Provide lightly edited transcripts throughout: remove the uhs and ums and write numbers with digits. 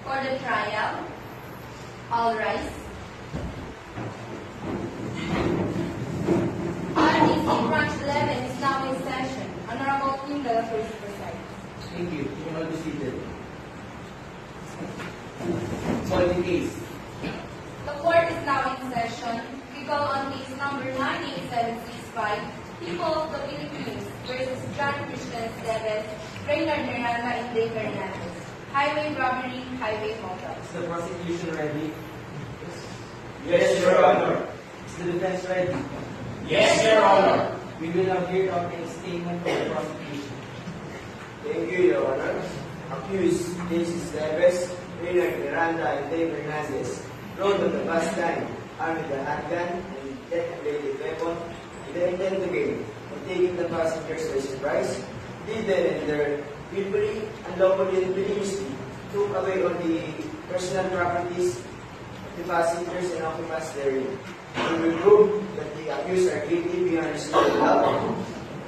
For the trial, all rise. RDC Branch 11 is now in session. Honorable Kim De La Cruz preside. Thank you. You can all be seated. Call the case. The court is now in session. We call on case number 98765, People of the Philippines versus John Christian Esteves, Reynard Miranda, and Dave Hernandez. Highway robbery, highway holdup. Is the prosecution ready? Yes, Your Honor. Is the defense ready? Yes, Your Honor. We will now hear out a statement from the prosecution. Thank you, Your Honor. Accused James Esteves, Reynard Miranda, and Dave Hernandez rode on the bus line armed with a handgun and death-related weapon with the intent to gain and taking the passengers by surprise, did then and there willfully, unlawfully, and religiously took away all the personal properties of the passengers and occupants therein. We will prove that the accused are guilty beyond reasonable doubt.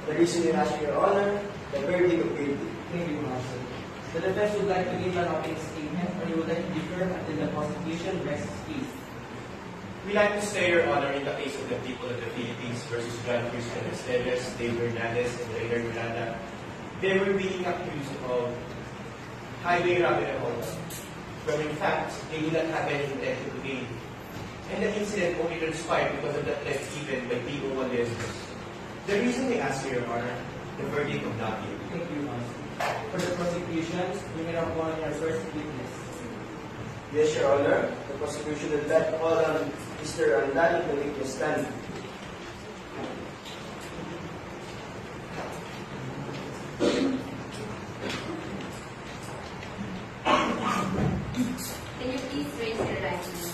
The reason we ask Your Honor, the verdict of guilty. Thank you, counsel. The defense would like to give an opening statement, or you would like to defer until the prosecution rests its case. We like to say, Your Honor, in the case of the people of the Philippines versus John Christian Esteves, Dave Hernandez, and Reynard Miranda, they were being accused of highway robbery and holdup, where in fact, they did not have any intention to gain. And the incident only transpired because of the threat given by P.O. Valdez's. The reason we ask, Your Honor, the verdict of not guilty. Thank you, counsel. For the prosecution, you may now call on your first witness. Yes, Your Honor. The prosecution would like to call on Mr. Andal to make his stand. Can you please raise your right hand?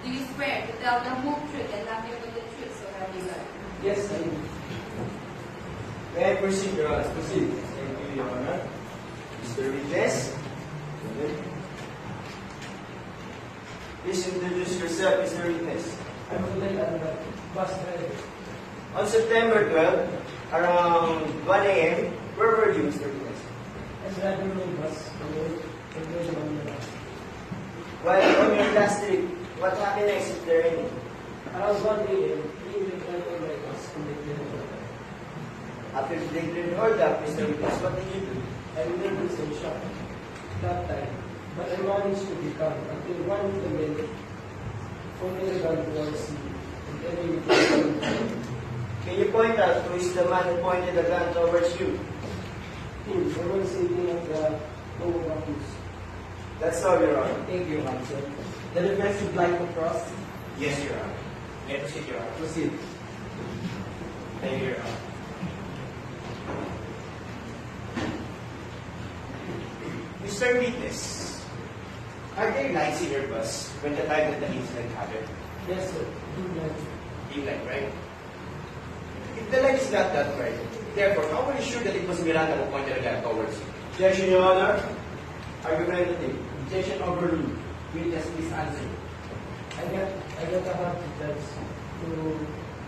Do you swear to tell the whole truth and nothing but the truth, so help you God? Yes, I do. May I proceed, Your Honor? Proceed. Thank you, Your Honor. Mr. Witness. Please introduce yourself, Mr. Witness. I would like to bus driver. On September 12, around 1 a.m., where were you, Mr. Witness? I'm driving my bus from work and going on the bus. While on your last trip, what happened next if there any? Around 1 a.m., he will drive on my bus and they came over. After the declared hold up, Mr. Witness, what did you do? I remember some shock that time, but I managed to be calm until one of the men pointed a gun towards me and telling me to go. Can you point out who is the man who pointed the gun towards you? Him, the one sitting at the lower office. That's all, Your Honor. Thank you, counsel. The defense would like to cross. Yes, Your Honor. May I proceed, Your Honor? Proceed. Thank you, Your Honor. Mr. Witness, are there lights in your bus when the time that the incident happened? Yes, sir. Dim light, right? If the light is not that bright, therefore, how are you sure that it was Miranda who pointed a gun towards you? Objection, Your Honor. Argumentative. Objection overruled. Witness, please answer. I got a hard defense to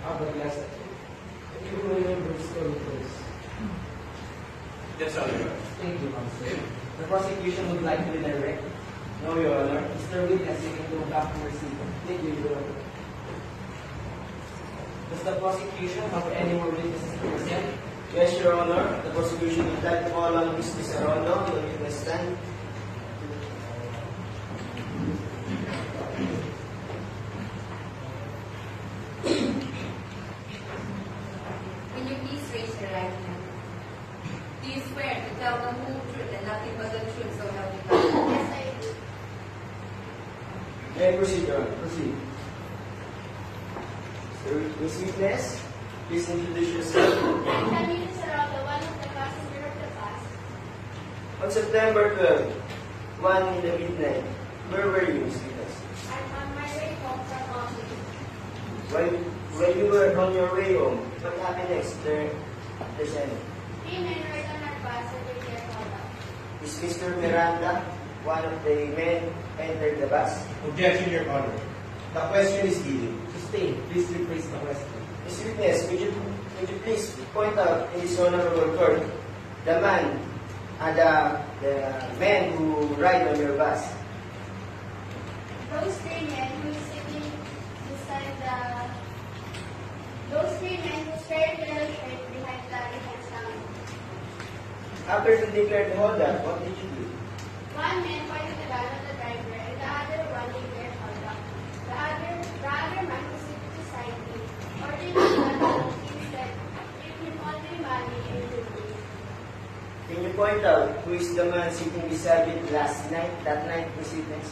have a glass. If you remember the story, please. That's all, Your Honor. Thank you, counsel. The prosecution would like to redirect. No, Your Honor. Mr. Witness, you can go back to your seat. Thank you, Your Honor. Does the prosecution have any more witnesses to present? Yes, Your Honor. The prosecution would like to call on Mr. Sarono to witness stand. Can you please raise your right hand? Do you swear to tell the whole truth and nothing but the truth, so help you God? Yes, I do. May I proceed, Your Honor? Proceed. Miss Witness, please introduce yourself. I'm Camille Sarauta, one of the passenger of the bus. On September 12, 1 in the midnight, where were you, Miss Witness? I'm on my way home from office. When you were on your way home, what happened next? There's any. Three men were on our bus and they were called up. Is Mr. Miranda, one of the men, entered the bus? Objection, Your Honor. The question is given. Sustain. Please rephrase the question. Miss Witness, could you please point out in this honorable court the man the men who ride on your bus? Those three men who is sitting beside the... Those three men who wearing yellow shirt behind the stand. After you declared the holdup, what did you do? One man pointed the gun at the driver and the other one declared hold up. The other man who sitting beside me ordered the gun out. He said, "Give him all my money and good news." Can you point out who is the man sitting beside you that night, Miss Witness?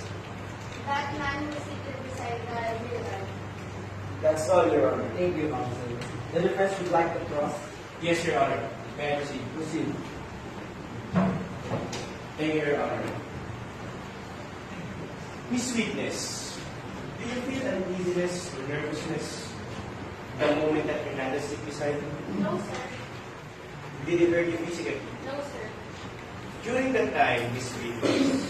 That man who seated beside the mirror. That's all, Your Honor. Thank you, counsel. The defense would like to cross. Yes, Your Honor. May I proceed? Proceed. Thank you, Your Honor. Miss Witness, do you feel uneasiness or nervousness the moment that Hernandez sit beside you? No, sir. Did he hurt you physically? No, sir. During that time, Miss Witness,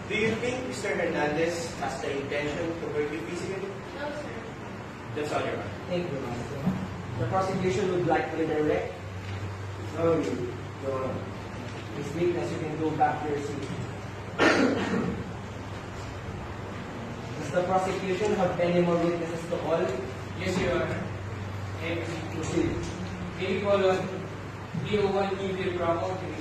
do you think Mr. Hernandez has the intention to hurt you physically? No, sir. That's all, Your Honor. Thank you, counsel. The prosecution would like to redirect. No, you, Your Honor. Miss Witness, you can go back to your seat. Does the prosecution have any more witnesses to call? Yes, Your Honor. And Proceed. may we call on 301 Evil Bravo to be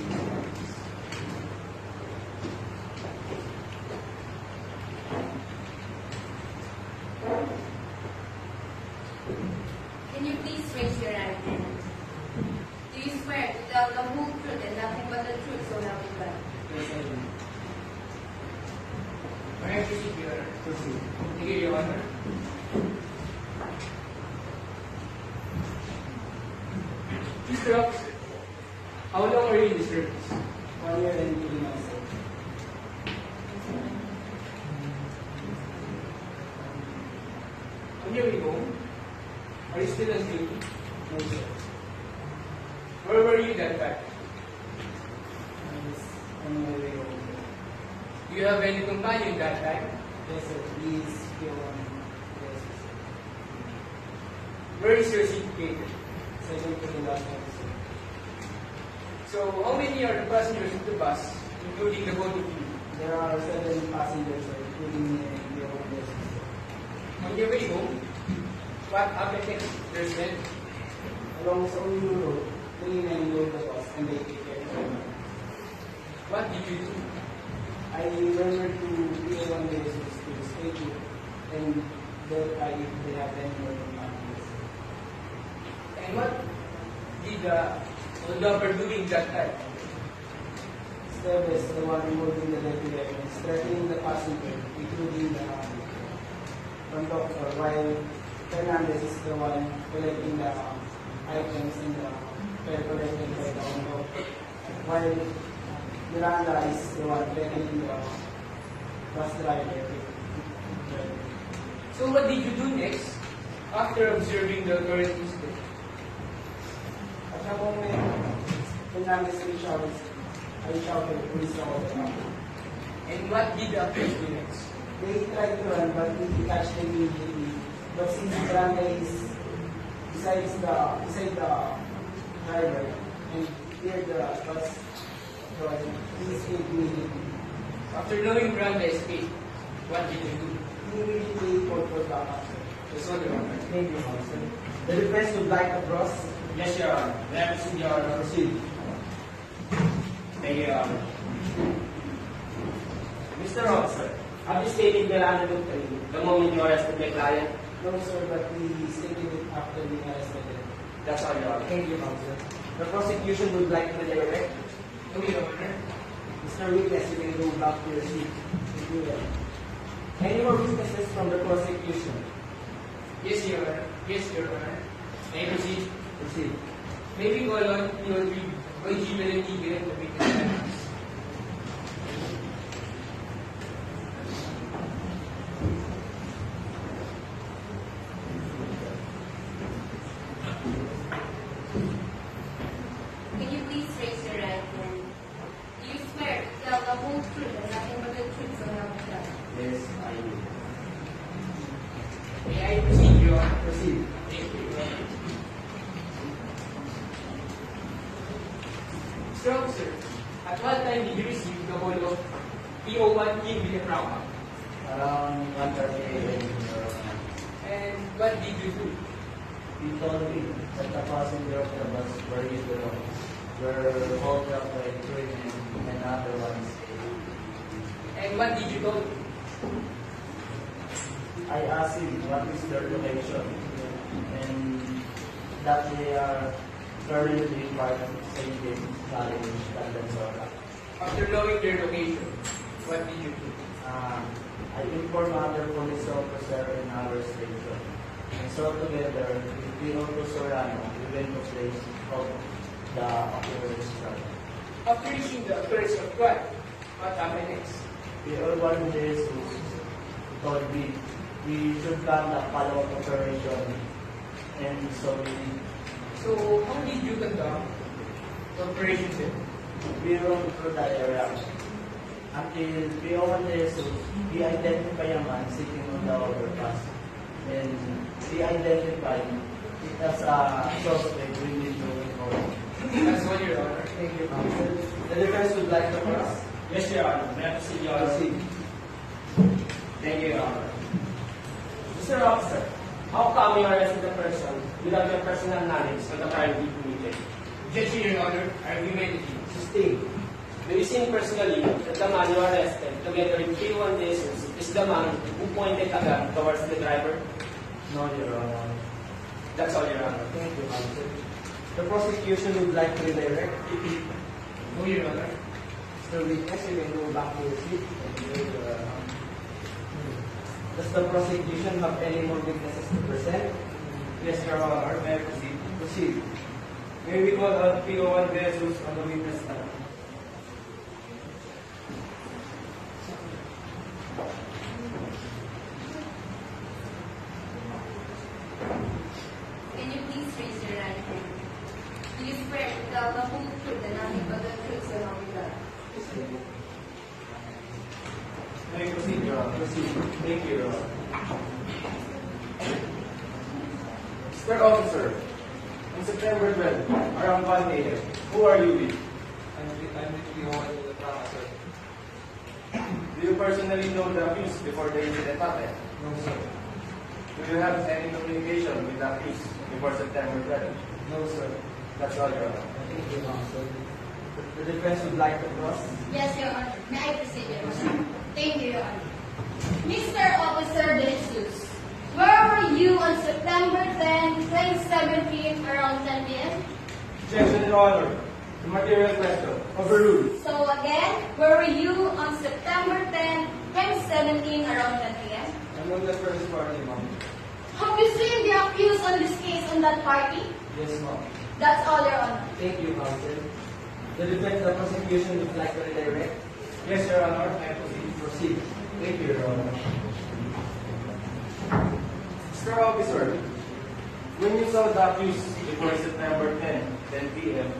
Can you please raise your right hand? Do you swear to tell the whole truth and nothing but the truth, so help you God? Yes, I do. May I proceed, Your Honor? Proceed. Thank you, Your Honor. Mr. Officer, how long were you in the service? 1 year and 3 months. On your way home, are you still on duty? No, sir. Where were you that time? I was on my way home. Do you have any companion that time? Yes, sir. Please go on. Yes, sir. Where is your seat located? Second to the last one, sir. So, how many are the passengers of the bus, including the both of you? There are 7 passengers, sir, including me and your own yes, sir. On your way home, what happened next? There's men. Along sa Ulo Road, 3 men load the bus and they take care of me. What did you do? I remember to PA1 basis to stay put and verify if they have any more companions. And what did the holduper doing that time? Esteves, the one removing the deadly weapons, threatening the passenger, including the conductor, while Fernandez is the one collecting the items in the fare collected by the conductor, while Miranda is the one threatening the bus driver. So what did you do next after observing the current incident? At the moment, Fernandez reached out to the police officer. And what did the accused do next? They tried to run, but we catch them immediately. But since Miranda is beside the driver and near the bus driver, he escaped immediately. After knowing Miranda escaped, what did you do? He immediately called for backup. That's all, Your Honor. Thank you, Counsel. The defense would like to cross. Yes, Your Honor. May I proceed, Your Honor? Proceed. Thank you, Your Honor. Mr. Officer, have you stated the line of the moment you arrested my client? No, sir, but we stated it after we arrested him. That's all, Your Honor. Thank you, Counsel. The prosecution would like to redirect. No, Your Honor. Mr. Witness, you can go back to your seat. Thank you. Any more witnesses from the prosecution? Yes, Your Honor. Yes, Your Honor. May I proceed? Proceed. May we call on P.O.3 OG Melentigre to be tested? Can you please raise your right hand? Do you swear to tell the whole truth and nothing but the truth, so help you God? Yes, I do. May I proceed, Your Honor? Proceed. Thank you, Your Honor. Mr. Officer, at what PO1 came with the crown. Around 1:30 a.m. Your Honor. And what did you do? He told me that the passenger of the bus where you belong were hauled up by three men and other ones. And what did you told? I asked him what is their location and that they are currently part of St. James College, Tandanzora. After knowing their location, what did you do? I informed other police officer in our station. And so together, we also Sorano, we went to place of the occurrence site. After reaching the occurrence of God, what happened next? The urban Jesus told me we should conduct follow-up operation and so So, how did you conduct the operation then? we roamed through the area until beyond Jesus, we identified a man sitting on the overpass and we identified it as a suspect we need to report. That's all, Your Honor. Thank you, counsel. The defense would like to cross. Yes, Your Honor. May I proceed, Your Honor? Proceed. Thank you, Your Honor. Mr. Officer, how come you arrested the person without your personal knowledge of the crime he committed? Objection, Your Honor. Argumentative. Sustain. Do you think personally that the man you arrested together with P1 Jesus is the man who pointed a gun towards the driver? No, Your Honor. That's all, Your Honor. Thank you, counsel. The prosecution would like to redirect. No, Your Honor. Mr. Witness, you can go back to your seat. Does the prosecution have any more witnesses to present? Yes, Your Honor. May I proceed? Proceed. May we call out PO1 Jesus on the witness stand? Can you please raise your right hand? Do you swear to tell the whole truth and nothing but the truth so help you God? May I proceed, Your Honor? Proceed. Thank you, Your Honor. Mr. Officer, on September 12, around 1 a.m., who are you with? I'm with PO1 in the crown, sir. Do you personally know the accused before the incident happened? No, sir. Do you have any communication with the accused before September 12? No, sir. That's all, Your Honor. Thank you, counsel. The defense would like to cross. Yes, Your Honor. May I proceed, Your Honor? Thank you, Your Honor. Mr. Officer De Jesus, where were you on September 10, 2017 around 10 p.m.? Objection, Your Honor. The material question. Overruled. So again, where were you on September 10, 2017 around 10 p.m.? I'm on the first party, ma'am. Have you seen the accused on this case on that party? Yes, ma'am. That's all, Your Honor. Thank you, counsel. The defense, the prosecution would like to redirect. Yes, Your Honor. May I proceed? Proceed. Thank you, Your Honor. Mr. Officer, when you saw the accused before September 10 p.m.,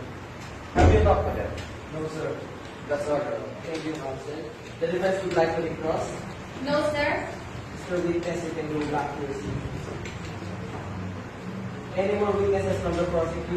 have you talked to them? No, sir. That's all, Your Honor. Thank you, counsel. The defense would like to recross. No, sir. Mr. Witness, you can go back to your seat. Any more witnesses from the prosecution?